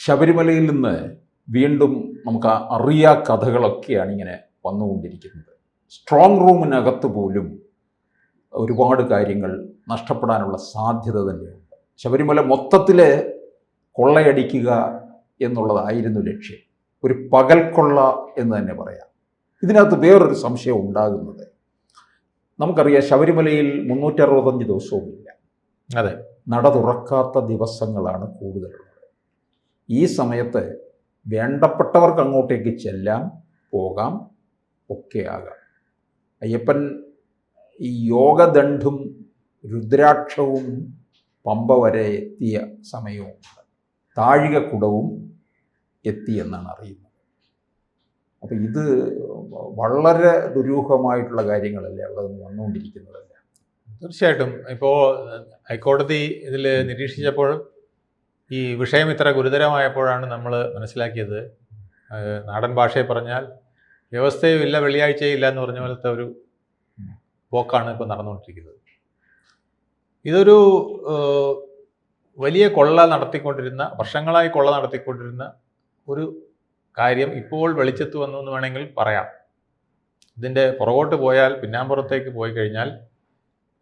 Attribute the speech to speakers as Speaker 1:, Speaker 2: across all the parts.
Speaker 1: ശബരിമലയിൽ നിന്ന് വീണ്ടും നമുക്ക് അറിയാ കഥകളൊക്കെയാണ് ഇങ്ങനെ വന്നുകൊണ്ടിരിക്കുന്നത്. സ്ട്രോങ് റൂമിനകത്ത് പോലും ഒരുപാട് കാര്യങ്ങൾ നഷ്ടപ്പെടാനുള്ള സാധ്യത തന്നെയുണ്ട്. ശബരിമല മൊത്തത്തിൽ കൊള്ളയടിക്കുക എന്നുള്ളതായിരുന്നു ലക്ഷ്യം, ഒരു പകൽക്കൊള്ള എന്ന് തന്നെ പറയാം. ഇതിനകത്ത് വേറൊരു സംശയം ഉണ്ടാകുന്നത്, നമുക്കറിയാം ശബരിമലയിൽ 365 ദിവസവുമില്ല.
Speaker 2: അതെ,
Speaker 1: നട തുറക്കാത്ത ദിവസങ്ങളാണ് കൂടുതലുള്ളത്. ഈ സമയത്ത് വേണ്ടപ്പെട്ടവർക്ക് അങ്ങോട്ടേക്ക് ചെല്ലാം, പോകാം, ഒക്കെ ആകാം. അയ്യപ്പൻ ഈ യോഗദണ്ഡും രുദ്രാക്ഷവും പമ്പ വരെ എത്തിയ സമയവുമുണ്ട്, താഴികക്കുടവും എത്തിയെന്നാണ് അറിയുന്നത്. അപ്പം ഇത് വളരെ ദുരൂഹമായിട്ടുള്ള കാര്യങ്ങളല്ലേ അവിടെ നിന്ന് വന്നുകൊണ്ടിരിക്കുന്നതല്ല.
Speaker 2: തീർച്ചയായിട്ടും. ഇപ്പോൾ ഹൈക്കോടതി ഇതിൽ നിരീക്ഷിച്ചപ്പോഴും ഈ വിഷയം ഇത്ര ഗുരുതരമായപ്പോഴാണ് നമ്മൾ മനസ്സിലാക്കിയത്, നാടൻ ഭാഷയിൽ പറഞ്ഞാൽ വ്യവസ്ഥയും ഇല്ല വെള്ളിയാഴ്ചയും ഇല്ല എന്ന് പറഞ്ഞ പോലത്തെ ഒരു പോക്കാണ് ഇപ്പോൾ നടന്നുകൊണ്ടിരിക്കുന്നത്. ഇതൊരു വലിയ കൊള്ള നടത്തിക്കൊണ്ടിരുന്ന, വർഷങ്ങളായി കൊള്ള നടത്തിക്കൊണ്ടിരുന്ന ഒരു കാര്യം ഇപ്പോൾ വെളിച്ചത്ത് വന്നു എന്ന് വേണമെങ്കിൽ പറയാം. ഇതിൻ്റെ പുറകോട്ട് പോയാൽ, പിന്നാമ്പുറത്തേക്ക് പോയി കഴിഞ്ഞാൽ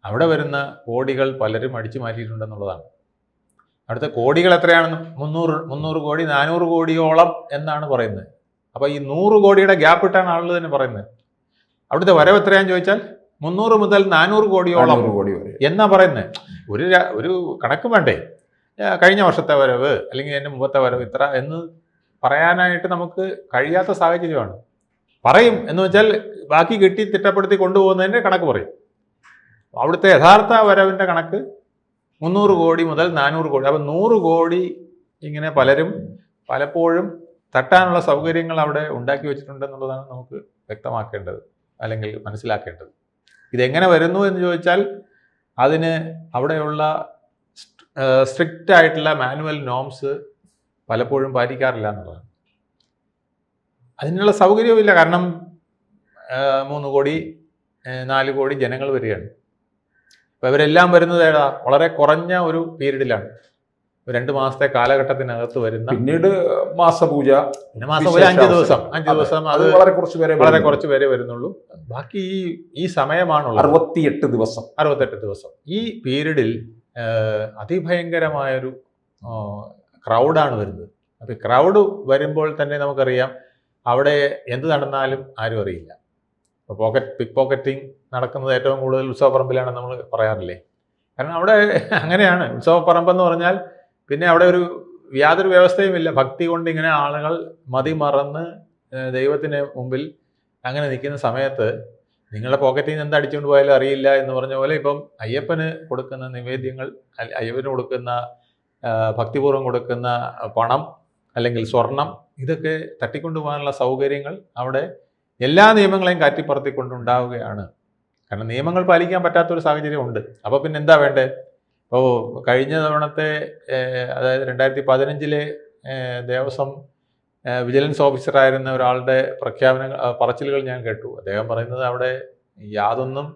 Speaker 2: അവിടെ വരുന്ന കോടികൾ പലരും അടിച്ചു മാറ്റിയിട്ടുണ്ടെന്നുള്ളതാണ്. അവിടുത്തെ കോടികൾ എത്രയാണെന്ന് 300 കോടി 400 കോടിയോളം എന്നാണ് പറയുന്നത്. അപ്പോൾ ഈ 100 കോടിയുടെ ഗ്യാപ്പ് ഇട്ടാണ് ആളുകൾ തന്നെ പറയുന്നത്. അവിടുത്തെ വരവ് എത്രയാണെന്ന് ചോദിച്ചാൽ 300 മുതൽ 400 കോടിയോളം എന്നാ പറയുന്നത്. ഒരു കണക്ക് വേണ്ടേ? കഴിഞ്ഞ വർഷത്തെ വരവ് അല്ലെങ്കിൽ എൻ്റെ മുമ്പത്തെ വരവ് ഇത്ര എന്ന് പറയാനായിട്ട് നമുക്ക് കഴിയാത്ത സാഹചര്യമാണ്. പറയും എന്ന് വെച്ചാൽ ബാക്കി കെട്ടി തിട്ടപ്പെടുത്തി കൊണ്ടുപോകുന്നതിൻ്റെ കണക്ക് പറയും. അവിടുത്തെ യഥാർത്ഥ വരവിൻ്റെ കണക്ക് 300 കോടി മുതൽ 400 കോടി. അപ്പം 100 കോടി ഇങ്ങനെ പലരും പലപ്പോഴും തട്ടാനുള്ള സൗകര്യങ്ങൾ അവിടെ ഉണ്ടാക്കി വെച്ചിട്ടുണ്ടെന്നുള്ളതാണ് നമുക്ക് വ്യക്തമാക്കേണ്ടത്, അല്ലെങ്കിൽ മനസ്സിലാക്കേണ്ടത്. ഇതെങ്ങനെ വരുന്നു എന്ന് ചോദിച്ചാൽ അതിന് അവിടെയുള്ള സ്ട്രിക്റ്റ് ആയിട്ടുള്ള മാനുവൽ നോംസ് പലപ്പോഴും പാലിക്കാറില്ല എന്നുള്ളതാണ്. അതിനുള്ള സൗകര്യവുമില്ല. കാരണം 3 കോടി 4 കോടി ജനങ്ങൾ വരികയാണ്. അപ്പോൾ ഇവരെല്ലാം വരുന്നത് വളരെ കുറഞ്ഞ ഒരു പീരീഡിലാണ്, 2 മാസത്തെ കാലഘട്ടത്തിനകത്ത് വരുന്ന.
Speaker 1: പിന്നീട് മാസപൂജ,
Speaker 2: പിന്നെ മാസപൂജ 5 ദിവസം അത് വളരെ കുറച്ച് പേരെ വരുന്നുള്ളൂ. ബാക്കി ഈ സമയമാണുള്ളത് 68 ദിവസം. ഈ പീരീഡിൽ അതിഭയങ്കരമായൊരു ക്രൗഡാണ് വരുന്നത്. അപ്പോൾ ക്രൗഡ് വരുമ്പോൾ തന്നെ നമുക്കറിയാം അവിടെ എന്ത് നടന്നാലും ആരും അറിയില്ല. ഇപ്പോൾ പിക്ക് പോക്കറ്റിംഗ് നടക്കുന്നത് ഏറ്റവും കൂടുതൽ ഉത്സവപ്പറമ്പിലാണ് നമ്മൾ പറയാറില്ലേ. കാരണം അവിടെ അങ്ങനെയാണ്. ഉത്സവപ്പറമ്പെന്ന് പറഞ്ഞാൽ പിന്നെ അവിടെ യാതൊരു വ്യവസ്ഥയുമില്ല. ഭക്തി കൊണ്ട് ഇങ്ങനെ ആളുകൾ മതിമറന്ന് ദൈവത്തിന് മുമ്പിൽ അങ്ങനെ നിൽക്കുന്ന സമയത്ത് നിങ്ങളുടെ പോക്കറ്റിൽ നിന്ന് എന്താ അടിച്ചുകൊണ്ട് പോയാലും അറിയില്ല എന്ന് പറഞ്ഞ പോലെ ഇപ്പം അയ്യപ്പന് കൊടുക്കുന്ന നിവേദ്യങ്ങൾ, അയ്യപ്പന് കൊടുക്കുന്ന ഭക്തിപൂർവ്വം കൊടുക്കുന്ന പണം അല്ലെങ്കിൽ സ്വർണം, ഇതൊക്കെ തട്ടിക്കൊണ്ടു പോകാനുള്ള സൗകര്യങ്ങൾ അവിടെ എല്ലാ നിയമങ്ങളെയും കാറ്റിപ്പറത്തിക്കൊണ്ടുണ്ടാവുകയാണ്. കാരണം നിയമങ്ങൾ പാലിക്കാൻ പറ്റാത്തൊരു സാഹചര്യം ഉണ്ട്. അപ്പോൾ പിന്നെ എന്താ വേണ്ടേ? ഇപ്പോൾ കഴിഞ്ഞ തവണത്തെ അതായത് 2015 ദേവസ്വം വിജിലൻസ് ഓഫീസറായിരുന്ന ഒരാളുടെ പറച്ചിലുകൾ ഞാൻ കേട്ടു. അദ്ദേഹം പറയുന്നത് അവിടെ യാതൊന്നും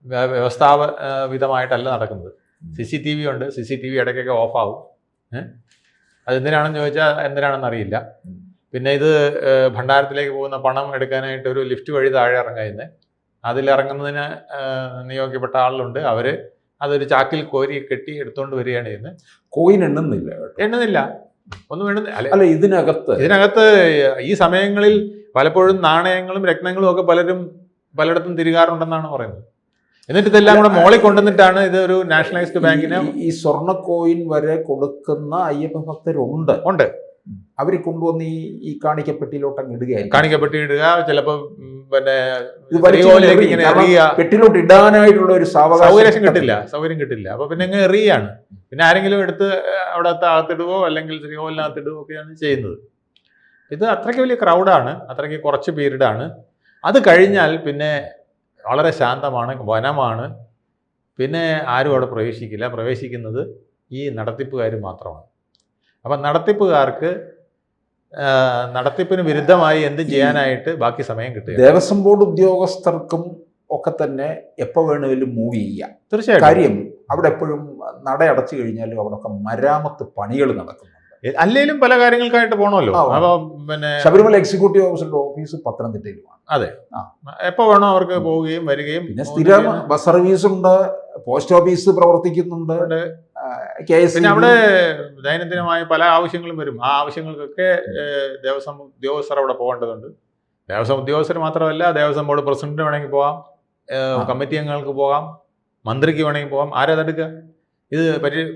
Speaker 2: വ്യവസ്ഥാപിതമായിട്ടല്ല നടക്കുന്നത്. CCTV ഉണ്ട്, CCTV ഇടയ്ക്കൊക്കെ ഓഫാവും. അതെന്തിനാണെന്ന് ചോദിച്ചാൽ എന്തിനാണെന്ന് അറിയില്ല. പിന്നെ ഇത് ഭണ്ഡാരത്തിലേക്ക് പോകുന്ന പണം എടുക്കാനായിട്ട് ഒരു ലിഫ്റ്റ് വഴി താഴെ ഇറങ്ങുന്നത്, അതിലിറങ്ങുന്നതിന് നിയോഗിക്കപ്പെട്ട ആളുണ്ട്. അവർ അതൊരു ചാക്കിൽ കോരി കെട്ടി എടുത്തുകൊണ്ട് വരികയാണ് ചെയ്യുന്നത്.
Speaker 1: കോയിൻ എണ്ണുന്നില്ല,
Speaker 2: ഒന്നും എണ്ണുന്നില്ല.
Speaker 1: അല്ല, ഇതിനകത്ത്
Speaker 2: ഈ സമയങ്ങളിൽ പലപ്പോഴും നാണയങ്ങളും രത്നങ്ങളും ഒക്കെ പലയിടത്തും തിരികാറുണ്ടെന്നാണ് പറയുന്നത്. എന്നിട്ട് ഇതെല്ലാം കൂടെ മോളിൽ കൊണ്ടുവന്നിട്ടാണ് ഇത് ഒരു നാഷണലൈസ്ഡ് ബാങ്കിന്
Speaker 1: ഈ സ്വർണ്ണ കോയിൻ വരെ കൊടുക്കുന്ന അയ്യപ്പ ഭക്തരുണ്ട്. അവർ കൊണ്ടുവന്ന് ഈ കാണിക്കപ്പെട്ടിയിലോട്ട് അങ്ങ് ഇടുകയായിരിക്കും.
Speaker 2: കാണിക്കപ്പെട്ടി ഇടുക, ചിലപ്പോൾ പിന്നെ
Speaker 1: പെട്ടിലോട്ട് ഇടാനായിട്ടുള്ള ഒരു സൗകര്യം
Speaker 2: കിട്ടില്ല. അപ്പൊ പിന്നെ അങ്ങ് എറിയാണ്. പിന്നെ ആരെങ്കിലും എടുത്ത് അവിടെ അകത്തിടുവോ അല്ലെങ്കിൽ ശ്രീകോവിലിനകത്തിടുവോ ഒക്കെയാണ് ചെയ്യുന്നത്. ഇത് അത്രയ്ക്ക് വലിയ ക്രൗഡാണ്, അത്രയ്ക്ക് കുറച്ച് പീരീഡാണ്. അത് കഴിഞ്ഞാൽ പിന്നെ വളരെ ശാന്തമാണ്, വനമാണ്. പിന്നെ ആരും അവിടെ പ്രവേശിക്കില്ല. പ്രവേശിക്കുന്നത് ഈ നടത്തിപ്പുകാർ മാത്രമാണ്. അപ്പം നടത്തിപ്പുകാർക്ക് നടത്തിപ്പിന് വിരുദ്ധമായി എന്ത് ചെയ്യാനായിട്ട് ബാക്കി സമയം കിട്ടുക.
Speaker 1: ദേവസ്വം ബോർഡ് ഉദ്യോഗസ്ഥർക്കും ഒക്കെ തന്നെ എപ്പോൾ വേണമെങ്കിലും മൂവ് ചെയ്യാം.
Speaker 2: തീർച്ചയായിട്ടും.
Speaker 1: കാര്യം അവിടെ എപ്പോഴും നട അടച്ചു കഴിഞ്ഞാലും അവിടെ ഒക്കെ മരാമത്ത് പണികൾ നടക്കുന്നുണ്ട്.
Speaker 2: അല്ലെങ്കിലും പല കാര്യങ്ങൾക്കായിട്ട് പോകണമല്ലോ. അപ്പൊ പിന്നെ
Speaker 1: ശബരിമല എക്സിക്യൂട്ടീവ് ഓഫീസറുടെ ഓഫീസ് പത്തനംതിട്ടയിലുമാണ്.
Speaker 2: അതെ, എപ്പോ വേണോ അവർക്ക് പോവുകയും വരികയും.
Speaker 1: പിന്നെ സ്ഥിരം ബസ് സർവീസ് ഉണ്ട്, പോസ്റ്റ് ഓഫീസ് പ്രവർത്തിക്കുന്നുണ്ട്,
Speaker 2: പിന്നെ അവിടെ ദൈനംദിനമായ പല ആവശ്യങ്ങളും വരും. ആ ആവശ്യങ്ങൾക്കൊക്കെ ദേവസ്വം ഉദ്യോഗസ്ഥർ അവിടെ പോകേണ്ടതുണ്ട്. ദേവസ്വം ഉദ്യോഗസ്ഥർ മാത്രമല്ല, ദേവസ്വം ബോർഡ് പ്രസിഡന്റിന് വേണമെങ്കിൽ പോകാം, കമ്മിറ്റി അംഗങ്ങൾക്ക് പോകാം, മന്ത്രിക്ക് വേണമെങ്കിൽ പോകാം. ആരാ തടുക്കുക? ഇത്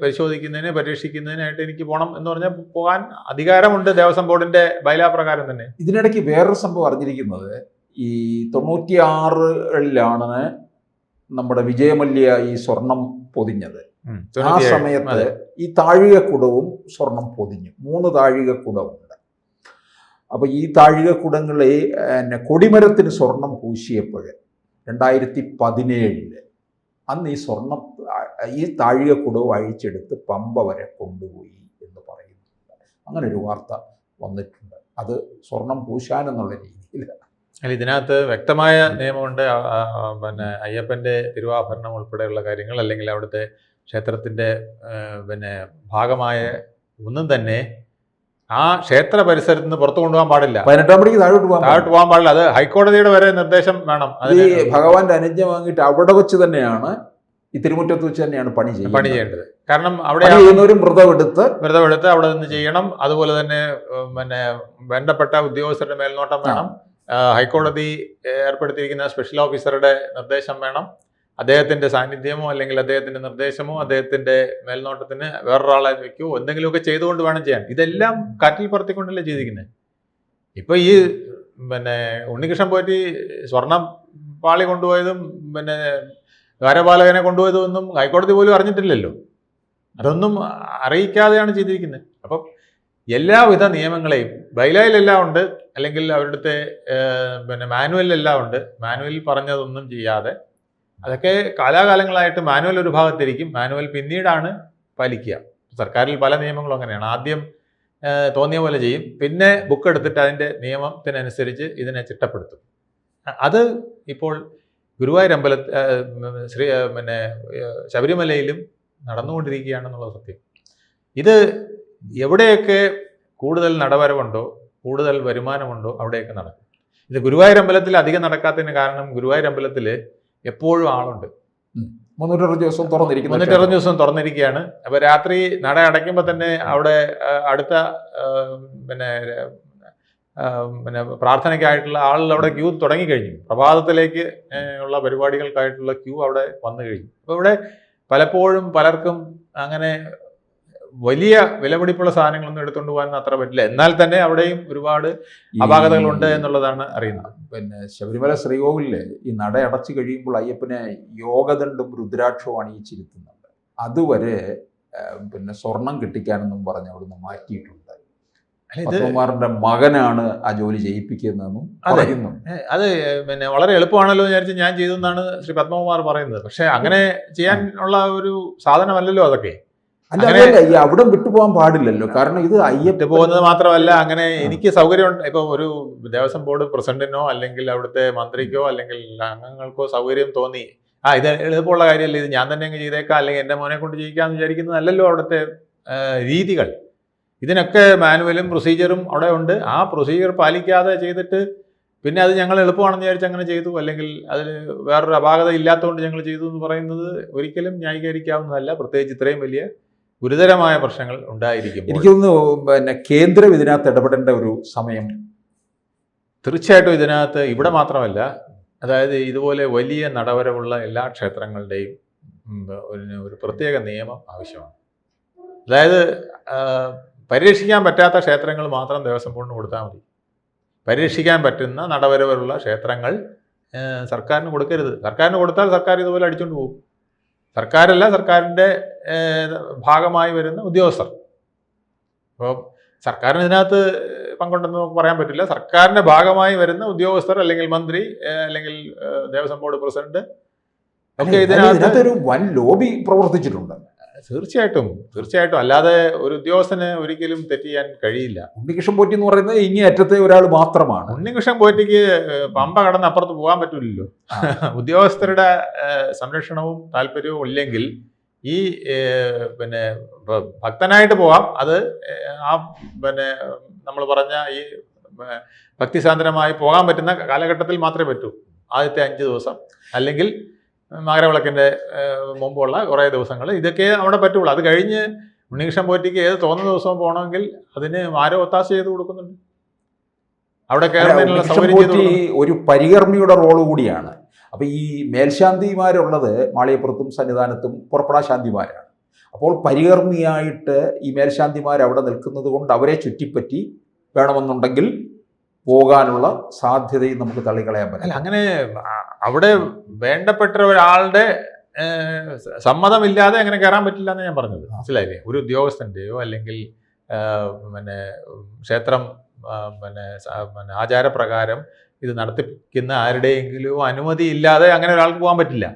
Speaker 2: പരിശോധിക്കുന്നതിന് പരീക്ഷിക്കുന്നതിനായിട്ട് എനിക്ക് പോകണം എന്ന് പറഞ്ഞാൽ പോകാൻ അധികാരമുണ്ട് ദേവസ്വം ബോർഡിന്റെ ബൈലാ പ്രകാരം തന്നെ.
Speaker 1: ഇതിനിടയ്ക്ക് വേറൊരു സംഭവം അറിഞ്ഞിരിക്കുന്നത്, ഈ 96-ലാണ് നമ്മുടെ വിജയമല്യ ഈ സ്വർണം പൊതിഞ്ഞത്. ആ സമയത്ത് ഈ താഴികക്കുടവും സ്വർണം പൊതിഞ്ഞു. 3 താഴികക്കുടമുണ്ട്. അപ്പൊ ഈ താഴികക്കുടങ്ങളെ കൊടിമരത്തിന് സ്വർണം പൂശിയപ്പോൾ 2017 അന്ന് ഈ താഴികക്കുടവും അഴിച്ചെടുത്ത് പമ്പ വരെ കൊണ്ടുപോയി എന്ന് പറയുന്നുണ്ട്. അങ്ങനെ ഒരു വാർത്ത വന്നിട്ടുണ്ട്. അത് സ്വർണം പൂശാനെന്നുള്ള രീതിയിൽ.
Speaker 2: അല്ല, ഇതിനകത്ത് വ്യക്തമായ നിയമമുണ്ട്. പിന്നെ അയ്യപ്പൻ്റെ തിരുവാഭരണം ഉൾപ്പെടെയുള്ള കാര്യങ്ങൾ, അല്ലെങ്കിൽ അവിടുത്തെ ക്ഷേത്രത്തിൻ്റെ പിന്നെ ഭാഗമായ ഒന്നും തന്നെ ആ ക്ഷേത്ര പരിസരത്ത് നിന്ന് പുറത്തു കൊണ്ടുപോകാൻ പാടില്ല.
Speaker 1: 18 മണിക്ക് താഴോട്ട്
Speaker 2: പോകാൻ പാടില്ല. അത് ഹൈക്കോടതിയുടെ വരെ നിർദ്ദേശം വേണം.
Speaker 1: ഈ ഭഗവാന്റെ അനുജ്ഞ വാങ്ങിയിട്ട് അവിടെ വെച്ച് തന്നെയാണ്, ഈ തിരുമുറ്റത്ത് വെച്ച് തന്നെയാണ് പണി ചെയ്യേണ്ടത്. കാരണം അവിടെ വ്രതമെടുത്ത്
Speaker 2: അവിടെ നിന്ന് ചെയ്യണം. അതുപോലെ തന്നെ പിന്നെ ബന്ധപ്പെട്ട ഉദ്യോഗസ്ഥരുടെ മേൽനോട്ടം വേണം. ഹൈക്കോടതി ഏർപ്പെടുത്തിയിരിക്കുന്ന സ്പെഷ്യൽ ഓഫീസറുടെ നിർദ്ദേശം വേണം. അദ്ദേഹത്തിന്റെ സാന്നിധ്യമോ അല്ലെങ്കിൽ അദ്ദേഹത്തിന്റെ നിർദ്ദേശമോ അദ്ദേഹത്തിന്റെ മേൽനോട്ടത്തിന് വേറൊരാളെ വെക്കുകയോ എന്തെങ്കിലുമൊക്കെ ചെയ്തുകൊണ്ട് വേണം ചെയ്യാൻ. ഇതെല്ലാം കാറ്റിൽ പറത്തിക്കൊണ്ടല്ലേ ചെയ്തിരിക്കുന്നത്. ഇപ്പൊ ഈ പിന്നെ ഉണ്ണികൃഷ്ണൻ പോറ്റി സ്വർണം പാളി കൊണ്ടുപോയതും പിന്നെ ദ്വാരപാലകനെ കൊണ്ടുപോയതും ഒന്നും ഹൈക്കോടതി പോലും അറിഞ്ഞിട്ടില്ലല്ലോ. അതൊന്നും അറിയിക്കാതെയാണ് ചെയ്തിരിക്കുന്നത്. അപ്പം എല്ലാവിധ നിയമങ്ങളെയും ബൈലായിലെല്ലാം ഉണ്ട്, അല്ലെങ്കിൽ അവരുടെ പിന്നെ മാനുവലിലെല്ലാം ഉണ്ട്. മാനുവലിൽ പറഞ്ഞതൊന്നും ചെയ്യാതെ അതൊക്കെ കാലാകാലങ്ങളായിട്ട് മാനുവൽ ഒരു ഭാഗത്തിരിക്കും, മാനുവൽ പിന്നീടാണ് പാലിക്കുക. സർക്കാരിൽ പല നിയമങ്ങളും അങ്ങനെയാണ്. ആദ്യം തോന്നിയ പോലെ ചെയ്യും, പിന്നെ ബുക്ക് എടുത്തിട്ട് അതിൻ്റെ നിയമത്തിനനുസരിച്ച് ഇതിനെ ചിട്ടപ്പെടുത്തും. അത് ഇപ്പോൾ ഗുരുവായൂർ പിന്നെ ശബരിമലയിലും നടന്നുകൊണ്ടിരിക്കുകയാണെന്നുള്ളത് സത്യം. ഇത് എവിടെയൊക്കെ കൂടുതൽ നടവരവുണ്ടോ, കൂടുതൽ വരുമാനമുണ്ടോ, അവിടെയൊക്കെ നടക്കും. ഇത് ഗുരുവായൂർ അമ്പലത്തിൽ അധികം നടക്കാത്തതിന് കാരണം ഗുരുവായൂർ അമ്പലത്തിൽ എപ്പോഴും ആളുണ്ട്.
Speaker 1: 360 ദിവസം തുറന്നിരിക്കുന്നു.
Speaker 2: 360 ദിവസം തുറന്നിരിക്കുകയാണ്. അപ്പൊ രാത്രി നട അടയ്ക്കുമ്പോൾ തന്നെ അവിടെ അടുത്ത പിന്നെ പ്രാർത്ഥനയ്ക്കായിട്ടുള്ള ആളുകൾ അവിടെ ക്യൂ തുടങ്ങിക്കഴിഞ്ഞു. പ്രഭാതത്തിലേക്ക് ഉള്ള പരിപാടികൾക്കായിട്ടുള്ള ക്യൂ അവിടെ വന്നു കഴിഞ്ഞു. അപ്പോൾ ഇവിടെ പലപ്പോഴും പലർക്കും അങ്ങനെ വലിയ വിലപിടിപ്പുള്ള സാധനങ്ങളൊന്നും എടുത്തുകൊണ്ട് പോകാൻ അത്ര പറ്റില്ല. എന്നാൽ തന്നെ അവിടെയും ഒരുപാട് അപാകതകളുണ്ട് എന്നുള്ളതാണ് അറിയുന്നത്.
Speaker 1: പിന്നെ ശബരിമല ശ്രീകോവിലില് ഈ നട അടച്ചു കഴിയുമ്പോൾ അയ്യപ്പനെ യോഗദണ്ഡും രുദ്രാക്ഷവും അണിയിച്ചിരുത്തുന്നുണ്ട്. അതുവരെ പിന്നെ സ്വർണം കിട്ടിക്കാനെന്നും പറഞ്ഞ് അവിടുന്ന് മാറ്റിയിട്ടുണ്ട്. പത്മകുമാറിന്റെ മകനാണ് ആ ജോലി ചെയ്യിപ്പിക്കുന്നതെന്നും പറയുന്നു.
Speaker 2: അത് പിന്നെ വളരെ എളുപ്പമാണല്ലോ വിചാരിച്ച് ഞാൻ ചെയ്തെന്നാണ് ശ്രീ പത്മകുമാർ പറയുന്നത്. പക്ഷെ അങ്ങനെ ചെയ്യാനുള്ള ഒരു സാധനമല്ലല്ലോ അതൊക്കെ.
Speaker 1: അല്ല, ഈ അവിടെ വിട്ടുപോകാൻ പാടില്ലല്ലോ. കാരണം ഇത് അയ്യപ്പ
Speaker 2: പോകുന്നത് മാത്രമല്ല, അങ്ങനെ എനിക്ക് സൗകര്യമുണ്ട്. ഇപ്പൊ ഒരു ദേവസ്വം ബോർഡ് പ്രസിഡന്റിനോ അല്ലെങ്കിൽ അവിടുത്തെ മന്ത്രിക്കോ അല്ലെങ്കിൽ അംഗങ്ങൾക്കോ സൗകര്യം തോന്നി, ഇത് എളുപ്പമുള്ള കാര്യമല്ല, ഇത് ഞാൻ തന്നെ അങ്ങ് ചെയ്തേക്കാം, അല്ലെങ്കിൽ എൻ്റെ മോനെ കൊണ്ട് ചെയ്യിക്കാന്ന് വിചാരിക്കുന്നതല്ലല്ലോ അവിടുത്തെ രീതികൾ. ഇതിനൊക്കെ മാനുവലും പ്രൊസീജിയറും അവിടെ ഉണ്ട്. ആ പ്രൊസീജിയർ പാലിക്കാതെ ചെയ്തിട്ട് പിന്നെ അത് ഞങ്ങൾ എളുപ്പമാണെന്ന് വിചാരിച്ച് അങ്ങനെ ചെയ്തു, അല്ലെങ്കിൽ അതിൽ വേറൊരു അപാകത ഇല്ലാത്തതുകൊണ്ട് ഞങ്ങൾ ചെയ്തു എന്ന് പറയുന്നത് ഒരിക്കലും ന്യായീകരിക്കാവുന്നതല്ല. പ്രത്യേകിച്ച് ഇത്രയും വലിയ ഗുരുതരമായ പ്രശ്നങ്ങൾ ഉണ്ടായിരിക്കും.
Speaker 1: എനിക്ക് തോന്നുന്നു പിന്നെ കേന്ദ്രം ഇതിനകത്ത് ഇടപെടേണ്ട ഒരു സമയം.
Speaker 2: തീർച്ചയായിട്ടും ഇതിനകത്ത് ഇവിടെ മാത്രമല്ല, അതായത് ഇതുപോലെ വലിയ നടവരവുള്ള എല്ലാ ക്ഷേത്രങ്ങളുടെയും ഒരു പ്രത്യേക നിയമം ആവശ്യമാണ്. അതായത് പരിരക്ഷിക്കാൻ പറ്റാത്ത ക്ഷേത്രങ്ങൾ മാത്രം ദേവസ്വം ബോർഡിന് കൊടുത്താൽ മതി. പരിരക്ഷിക്കാൻ പറ്റുന്ന നടവരവുള്ള ക്ഷേത്രങ്ങൾ സർക്കാരിന് കൊടുക്കരുത്. സർക്കാരിന് കൊടുത്താൽ സർക്കാർ ഇതുപോലെ അടിച്ചുകൊണ്ട് പോകും. സർക്കാരല്ല, സർക്കാരിൻ്റെ ഭാഗമായി വരുന്ന ഉദ്യോഗസ്ഥർ. അപ്പോൾ സർക്കാരിന് ഇതിനകത്ത് പങ്കുണ്ടെന്ന് നമുക്ക് പറയാൻ പറ്റില്ല. സർക്കാരിൻ്റെ ഭാഗമായി വരുന്ന ഉദ്യോഗസ്ഥർ, അല്ലെങ്കിൽ മന്ത്രി, അല്ലെങ്കിൽ ദേവസ്വം ബോർഡ് പ്രസിഡന്റ് ഒക്കെ ഇതിനകത്ത്
Speaker 1: ഒരു വൻ ലോബി പ്രവർത്തിച്ചിട്ടുണ്ട്.
Speaker 2: തീർച്ചയായിട്ടും. അല്ലാതെ ഒരു ഉദ്യോഗസ്ഥന് ഒരിക്കലും തെറ്റ് ചെയ്യാൻ കഴിയില്ല.
Speaker 1: ഉണ്ണികൃഷ്ണൻ പോറ്റി എന്ന് പറയുന്നത് ഇങ്ങേ അറ്റത്തെ ഒരാൾ മാത്രമാണ്.
Speaker 2: ഉണ്ണികൃഷ്ണൻ പോറ്റിക്ക് പമ്പ കടന്ന് അപ്പുറത്ത് പോകാൻ പറ്റില്ലല്ലോ. ഉദ്യോഗസ്ഥരുടെ സംരക്ഷണവും താല്പര്യവും ഇല്ലെങ്കിൽ ഈ പിന്നെ ഭക്തനായിട്ട് പോവാം. അത് ആ പിന്നെ നമ്മൾ പറഞ്ഞ ഈ ഭക്തിസാന്ദ്രമായി പോകാൻ പറ്റുന്ന കാലഘട്ടത്തിൽ മാത്രമേ പറ്റൂ. ആദ്യത്തെ 5 ദിവസം അല്ലെങ്കിൽ മകരവിളക്കിൻ്റെ മുമ്പുള്ള കുറേ ദിവസങ്ങൾ ഇതൊക്കെ അവിടെ പറ്റുള്ളൂ. അത് കഴിഞ്ഞ് ഉണ്ണികൃഷ്ണൻ പോറ്റിക്ക് ഏത് തോന്നുന്ന ദിവസവും പോകണമെങ്കിൽ അതിന് ആരോ ഒത്താശ ചെയ്ത് കൊടുക്കുന്നുണ്ട്. അവിടെ കയറുന്നതിനുള്ള സൗകര്യം ചെയ്ത് കൊടുക്കുന്നു.
Speaker 1: ഒരു പരികർമ്മിയുടെ റോള് കൂടിയാണ്. അപ്പൊ ഈ മേൽശാന്തിമാരുള്ളത് മാളികപ്പുറത്തും സന്നിധാനത്തും പുറപ്പെടാ ശാന്തിമാരാണ്. അപ്പോൾ പരികർമ്മിയായിട്ട് ഈ മേൽശാന്തിമാർ അവിടെ നിൽക്കുന്നത് കൊണ്ട് അവരെ ചുറ്റിപ്പറ്റി വേണമെന്നുണ്ടെങ്കിൽ പോകാനുള്ള സാധ്യതയും നമുക്ക് തള്ളിക്കളയാൻ പറ്റില്ല.
Speaker 2: അങ്ങനെ അവിടെ വേണ്ടപ്പെട്ട ഒരാളുടെ സമ്മതമില്ലാതെ അങ്ങനെ കയറാൻ പറ്റില്ല എന്ന് ഞാൻ പറഞ്ഞത്, മനസ്സിലായില്ലേ? ഒരു ഉദ്യോഗസ്ഥൻ്റെയോ അല്ലെങ്കിൽ പിന്നെ ക്ഷേത്രം പിന്നെ ആചാരപ്രകാരം ഇത് നടത്തിപ്പിക്കുന്ന ആരുടെയെങ്കിലും അനുമതി ഇല്ലാതെ അങ്ങനെ ഒരാൾക്ക് പോകാൻ പറ്റില്ല.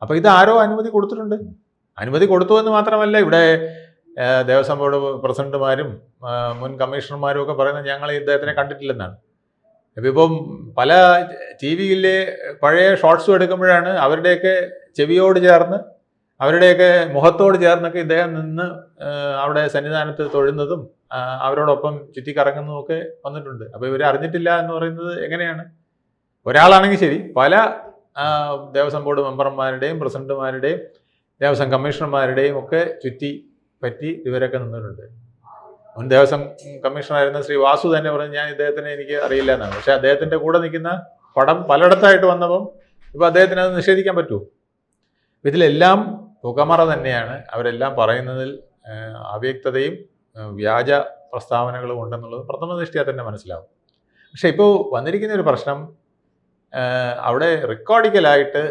Speaker 2: അപ്പോൾ ഇത് ആരോ അനുമതി കൊടുത്തിട്ടുണ്ട്. അനുമതി കൊടുത്തു എന്ന് മാത്രമല്ല, ഇവിടെ ദേവസ്വം ബോർഡ് പ്രസിഡന്റുമാരും മുൻ കമ്മീഷണർമാരും ഒക്കെ പറയുന്നത് ഞങ്ങൾ ഇദ്ദേഹത്തിനെ കണ്ടിട്ടില്ലെന്നാണ്. ഇപ്പം പല ടി വിയിലെ പഴയ ഷോർട്സും എടുക്കുമ്പോഴാണ് അവരുടെയൊക്കെ ചെവിയോട് ചേർന്ന് അവരുടെയൊക്കെ മുഖത്തോട് ചേർന്നൊക്കെ ഇദ്ദേഹം നിന്ന് അവിടെ സന്നിധാനത്ത് തൊഴുന്നതും അവരോടൊപ്പം ചുറ്റിക്കറങ്ങുന്നതും ഒക്കെ വന്നിട്ടുണ്ട്. അപ്പോൾ ഇവർ അറിഞ്ഞിട്ടില്ല എന്ന് പറയുന്നത് എങ്ങനെയാണ്? ഒരാളാണെങ്കിൽ ശരി, പല ദേവസ്വം ബോർഡ് മെമ്പർമാരുടെയും പ്രസിഡന്റുമാരുടെയും ദേവസ്വം കമ്മീഷണർമാരുടെയും ഒക്കെ ചുറ്റി പറ്റി ഇവരൊക്കെ നിന്നിട്ടുണ്ട്. മുൻ ദേവസ്വം കമ്മീഷണറായിരുന്ന ശ്രീ വാസു തന്നെ പറഞ്ഞു, ഞാൻ ഇദ്ദേഹത്തിനെ എനിക്ക് അറിയില്ല എന്നാണ്. പക്ഷെ അദ്ദേഹത്തിൻ്റെ കൂടെ നിൽക്കുന്ന പടം പലയിടത്തായിട്ട് വന്നപ്പം ഇപ്പോൾ അദ്ദേഹത്തിന് അത് നിഷേധിക്കാൻ പറ്റുമോ? ഇതിലെല്ലാം പുകമറ തന്നെയാണ്. അവരെല്ലാം പറയുന്നതിൽ അവ്യക്തതയും വ്യാജ പ്രസ്താവനകളും ഉണ്ടെന്നുള്ളത് പ്രഥമ ദൃഷ്ടിയാൽ തന്നെ മനസ്സിലാവും. പക്ഷെ ഇപ്പോൾ വന്നിരിക്കുന്ന ഒരു പ്രശ്നം, അവിടെ റെക്കോർഡിക്കലായിട്ട്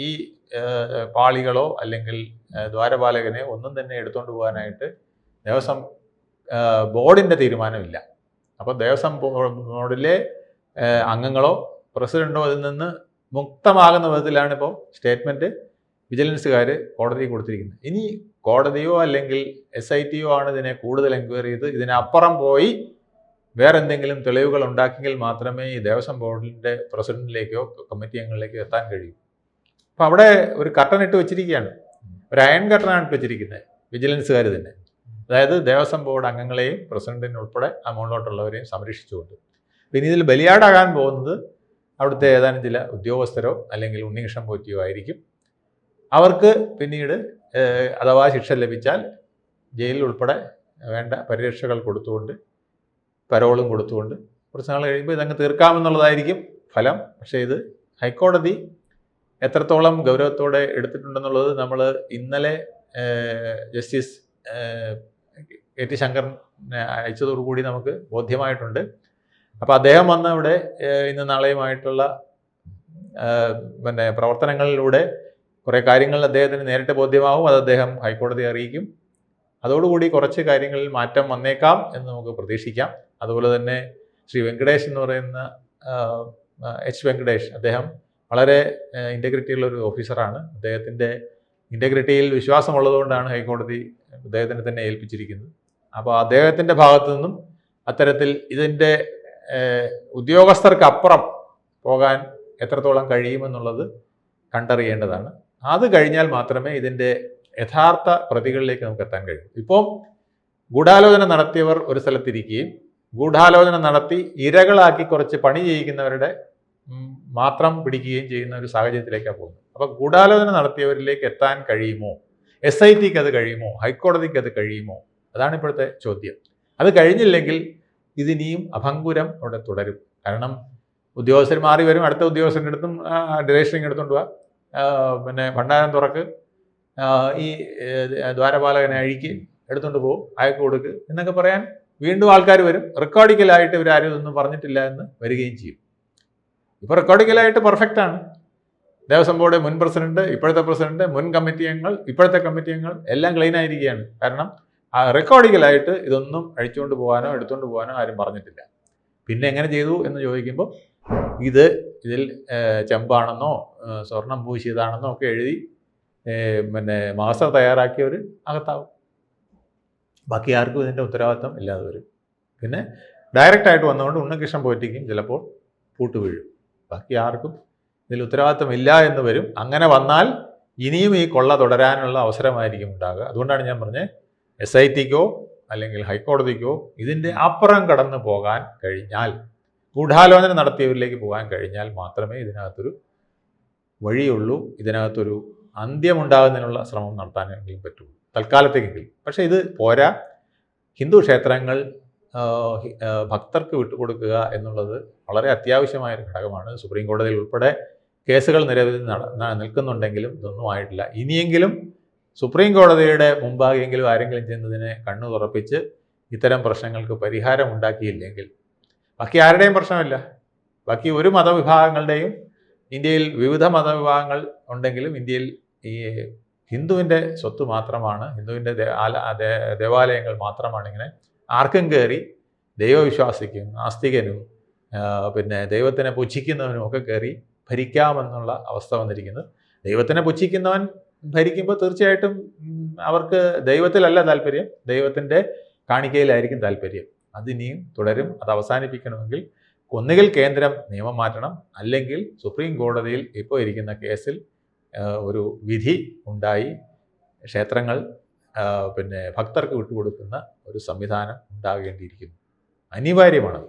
Speaker 2: ഈ പാളികളോ അല്ലെങ്കിൽ ദ്വാരപാലകനെ ഒന്നും തന്നെ എടുത്തുകൊണ്ട് പോകാനായിട്ട് ദേവസ്വം ബോർഡിൻ്റെ തീരുമാനമില്ല. അപ്പോൾ ദേവസ്വം ബോർഡിലെ അംഗങ്ങളോ പ്രസിഡന്റോ അതിൽ നിന്ന് മുക്തമാകുന്ന വിധത്തിലാണ് ഇപ്പോൾ സ്റ്റേറ്റ്മെൻറ്റ് വിജിലൻസുകാർ കോടതിയിൽ കൊടുത്തിരിക്കുന്നത്. ഇനി കോടതിയോ അല്ലെങ്കിൽ SIT ആണ് ഇതിനെ കൂടുതൽ എൻക്വയറി ചെയ്ത് ഇതിനപ്പുറം പോയി വേറെ എന്തെങ്കിലും തെളിവുകൾ ഉണ്ടാക്കിയെങ്കിൽ മാത്രമേ ഈ ദേവസ്വം ബോർഡിൻ്റെ പ്രസിഡന്റിലേക്കോ കമ്മിറ്റി അംഗങ്ങളിലേക്കോ എത്താൻ കഴിയൂ. അപ്പോൾ അവിടെ ഒരു കർട്ടൻ ഇട്ട് വെച്ചിരിക്കുകയാണ്, ഒരു അയൺ കർട്ടനാണ് ഇട്ട് വെച്ചിരിക്കുന്നത് വിജിലൻസുകാർ തന്നെ. അതായത് ദേവസ്വം ബോർഡ് അംഗങ്ങളെയും പ്രസിഡന്റിനെ ഉൾപ്പെടെ ആ മുകളിലോട്ടുള്ളവരെയും സംരക്ഷിച്ചുകൊണ്ട്. പിന്നെ ഇതിൽ ബലിയാടാകാൻ പോകുന്നത് അവിടുത്തെ ഏതാനും ചില ഉദ്യോഗസ്ഥരോ അല്ലെങ്കിൽ ഉണ്ണികൃഷ്ണൻ പോറ്റിയോ ആയിരിക്കും. അവർക്ക് പിന്നീട് അഥവാ ശിക്ഷ ലഭിച്ചാൽ ജയിലിൽ ഉൾപ്പെടെ വേണ്ട പരിരക്ഷകൾ കൊടുത്തുകൊണ്ട് പരോളും കൊടുത്തുകൊണ്ട് കുറച്ച് നാൾ കഴിയുമ്പോൾ ഇതങ്ങ് തീർക്കാമെന്നുള്ളതായിരിക്കും ഫലം. പക്ഷേ ഇത് ഹൈക്കോടതി എത്രത്തോളം ഗൗരവത്തോടെ എടുത്തിട്ടുണ്ടെന്നുള്ളത് നമ്മൾ ഇന്നലെ ജസ്റ്റിസ് KT ശങ്കറിനെ അയച്ചതോടുകൂടി നമുക്ക് ബോധ്യമായിട്ടുണ്ട്. അപ്പോൾ അദ്ദേഹം വന്ന് ഇവിടെ ഇന്ന് നാളെയുമായിട്ടുള്ള പിന്നെ പ്രവർത്തനങ്ങളിലൂടെ കുറേ കാര്യങ്ങൾ അദ്ദേഹത്തിന് നേരിട്ട് ബോധ്യമാവും. അത് അദ്ദേഹം ഹൈക്കോടതിയെ അറിയിക്കും. അതോടുകൂടി കുറച്ച് കാര്യങ്ങളിൽ മാറ്റം വന്നേക്കാം എന്ന് നമുക്ക് പ്രതീക്ഷിക്കാം. അതുപോലെ തന്നെ ശ്രീ വെങ്കടേഷ് എന്ന് പറയുന്ന H. വെങ്കടേഷ്, അദ്ദേഹം വളരെ ഇൻറ്റഗ്രിറ്റിയുള്ള ഒരു ഓഫീസറാണ്. അദ്ദേഹത്തിൻ്റെ ഇൻറ്റഗ്രിറ്റിയിൽ വിശ്വാസമുള്ളതുകൊണ്ടാണ് ഹൈക്കോടതി അദ്ദേഹത്തിനെ തന്നെ ഏൽപ്പിച്ചിരിക്കുന്നത്. അപ്പോൾ അദ്ദേഹത്തിൻ്റെ ഭാഗത്തു നിന്നും അത്തരത്തിൽ ഇതിൻ്റെ ഉദ്യോഗസ്ഥർക്ക് അപ്പുറം പോകാൻ എത്രത്തോളം കഴിയുമെന്നുള്ളത് കണ്ടറിയേണ്ടതാണ്. അത് കഴിഞ്ഞാൽ മാത്രമേ ഇതിൻ്റെ യഥാർത്ഥ പ്രതികളിലേക്ക് നമുക്ക് എത്താൻ കഴിയൂ. ഇപ്പോൾ ഗൂഢാലോചന നടത്തിയവർ ഒരു സ്ഥലത്തിരിക്കുകയും ഗൂഢാലോചന നടത്തി ഇരകളാക്കി കുറച്ച് പണി ചെയ്യിക്കുന്നവരുടെ മാത്രം പിടിക്കുകയും ചെയ്യുന്ന ഒരു സാഹചര്യത്തിലേക്കാണ് പോകുന്നത്. അപ്പോൾ ഗൂഢാലോചന നടത്തിയവരിലേക്ക് എത്താൻ കഴിയുമോ? SITക്ക് അത് കഴിയുമോ? ഹൈക്കോടതിക്ക് അത് കഴിയുമോ? അതാണ് ഇപ്പോഴത്തെ ചോദ്യം. അത് കഴിഞ്ഞില്ലെങ്കിൽ ഇതിനിയും അഭംഗുരം അവിടെ തുടരും. കാരണം ഉദ്യോഗസ്ഥർ മാറി വരും, അടുത്ത ഉദ്യോഗസ്ഥൻ്റെ അടുത്തും രജിസ്റ്ററിങ് എടുത്തുകൊണ്ട് പോവാ, പിന്നെ ഭണ്ഡാരം തുറക്ക്, ഈ ദ്വാരപാലകനെ അഴിക്ക്, എടുത്തുകൊണ്ട് പോകും, അയക്ക് കൊടുക്ക് എന്നൊക്കെ പറയാൻ വീണ്ടും ആൾക്കാർ വരും. റെക്കോർഡിക്കലായിട്ട് ഇവരാരും ഇതൊന്നും പറഞ്ഞിട്ടില്ല എന്ന് വരികയും ചെയ്യും. ഇപ്പോൾ റെക്കോർഡിക്കലായിട്ട് പെർഫെക്റ്റ് ആണ്. ദേവസ്വം ബോർഡ് മുൻ പ്രസിഡന്റ്, ഇപ്പോഴത്തെ പ്രസിഡന്റ്, മുൻ കമ്മിറ്റി അംഗങ്ങൾ, ഇപ്പോഴത്തെ കമ്മിറ്റി അംഗങ്ങൾ എല്ലാം ക്ലീൻ ആയിരിക്കുകയാണ്. കാരണം റെക്കോർഡിക്കലായിട്ട് ഇതൊന്നും അഴിച്ചുകൊണ്ട് പോകാനോ എടുത്തുകൊണ്ട് പോകാനോ ആരും പറഞ്ഞിട്ടില്ല. പിന്നെ എങ്ങനെ ചെയ്തു എന്ന് ചോദിക്കുമ്പോൾ ഇതിൽ ചെമ്പാണെന്നോ സ്വർണം പൂശിയതാണെന്നോ ഒക്കെ എഴുതി പിന്നെ മാസ്റ്റർ തയ്യാറാക്കിയവർ അകത്താവും. ബാക്കി ആർക്കും ഇതിൻ്റെ ഉത്തരവാദിത്തം ഇല്ലാതെ വരും. പിന്നെ ഡയറക്റ്റായിട്ട് വന്നുകൊണ്ട് ഉണ്ണികൃഷ്ണൻ പോറ്റിക്കും ചിലപ്പോൾ പൂട്ട് വീഴും. ബാക്കി ആർക്കും ഇതിൽ ഉത്തരവാദിത്തം ഇല്ല എന്ന് വരും. അങ്ങനെ വന്നാൽ ഇനിയും ഈ കൊള്ള തുടരാനുള്ള അവസരമായിരിക്കും ഉണ്ടാകുക. അതുകൊണ്ടാണ് ഞാൻ പറഞ്ഞത് SITക്കോ അല്ലെങ്കിൽ ഹൈക്കോടതിക്കോ ഇതിൻ്റെ അപ്പുറം കടന്നു പോകാൻ കഴിഞ്ഞാൽ, ഗൂഢാലോചന നടത്തിയവരിലേക്ക് പോകാൻ കഴിഞ്ഞാൽ മാത്രമേ ഇതിനകത്തൊരു വഴിയുള്ളൂ, ഇതിനകത്തൊരു അന്ത്യമുണ്ടാകുന്നതിനുള്ള ശ്രമം നടത്താനെങ്കിലും പറ്റുള്ളൂ, തൽക്കാലത്തേക്കെങ്കിലും. പക്ഷേ ഇത് പോരാ. ഹിന്ദു ക്ഷേത്രങ്ങൾ ഭക്തർക്ക് വിട്ടുകൊടുക്കുക എന്നുള്ളത് വളരെ അത്യാവശ്യമായൊരു ഘടകമാണ്. സുപ്രീം കോടതിയിൽ ഉൾപ്പെടെ കേസുകൾ നിരവധി നിൽക്കുന്നുണ്ടെങ്കിലും ഇതൊന്നും ആയിട്ടില്ല. ഇനിയെങ്കിലും സുപ്രീം കോടതിയുടെ മുമ്പാകെങ്കിലും ആരെങ്കിലും ചെന്നതിനെ കണ്ണു തുറപ്പിച്ച് ഇത്തരം പ്രശ്നങ്ങൾക്ക് പരിഹാരം ഉണ്ടാക്കിയില്ലെങ്കിൽ ബാക്കി ആരുടെയും പ്രശ്നമില്ല. ബാക്കി ഒരു മതവിഭാഗങ്ങളുടെയും, ഇന്ത്യയിൽ വിവിധ മതവിഭാഗങ്ങൾ ഉണ്ടെങ്കിലും ഇന്ത്യയിൽ ഈ ഹിന്ദുവിൻ്റെ സ്വത്ത് മാത്രമാണ്, ഹിന്ദുവിൻ്റെ ദേവാലയങ്ങൾ മാത്രമാണ് ഇങ്ങനെ ആർക്കും കയറി ദൈവവിശ്വാസിക്കും നാസ്തികനും പിന്നെ ദൈവത്തിനെ പുച്ഛിക്കുന്നവനും ഒക്കെ കയറി ഭരിക്കാമെന്നുള്ള അവസ്ഥ വന്നിരിക്കുന്നത്. ദൈവത്തിനെ പുച്ഛിക്കുന്നവൻ ഭരിക്കുമ്പോൾ തീർച്ചയായിട്ടും അവർക്ക് ദൈവത്തിലല്ല താല്പര്യം, ദൈവത്തിൻ്റെ കാണിക്കയിലായിരിക്കും താല്പര്യം. അതിനിയും തുടരും. അത് അവസാനിപ്പിക്കണമെങ്കിൽ ഒന്നുകിൽ കേന്ദ്രം നിയമം മാറ്റണം, അല്ലെങ്കിൽ സുപ്രീം കോടതിയിൽ ഇപ്പോൾ ഇരിക്കുന്ന കേസിൽ ഒരു വിധി ഉണ്ടായി ക്ഷേത്രങ്ങൾ പിന്നെ ഭക്തർക്ക് വിട്ടുകൊടുക്കുന്ന ഒരു സംവിധാനം ഉണ്ടാകേണ്ടിയിരിക്കുന്നു. അനിവാര്യമാണ്.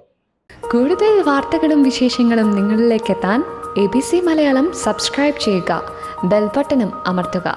Speaker 3: കൂടുതൽ വാർത്തകളും വിശേഷങ്ങളും നിങ്ങളിലേക്ക് എത്താൻ ABC മലയാളം സബ്സ്ക്രൈബ് ചെയ്യുക, ബെൽ ബട്ടണും അമർത്തുക.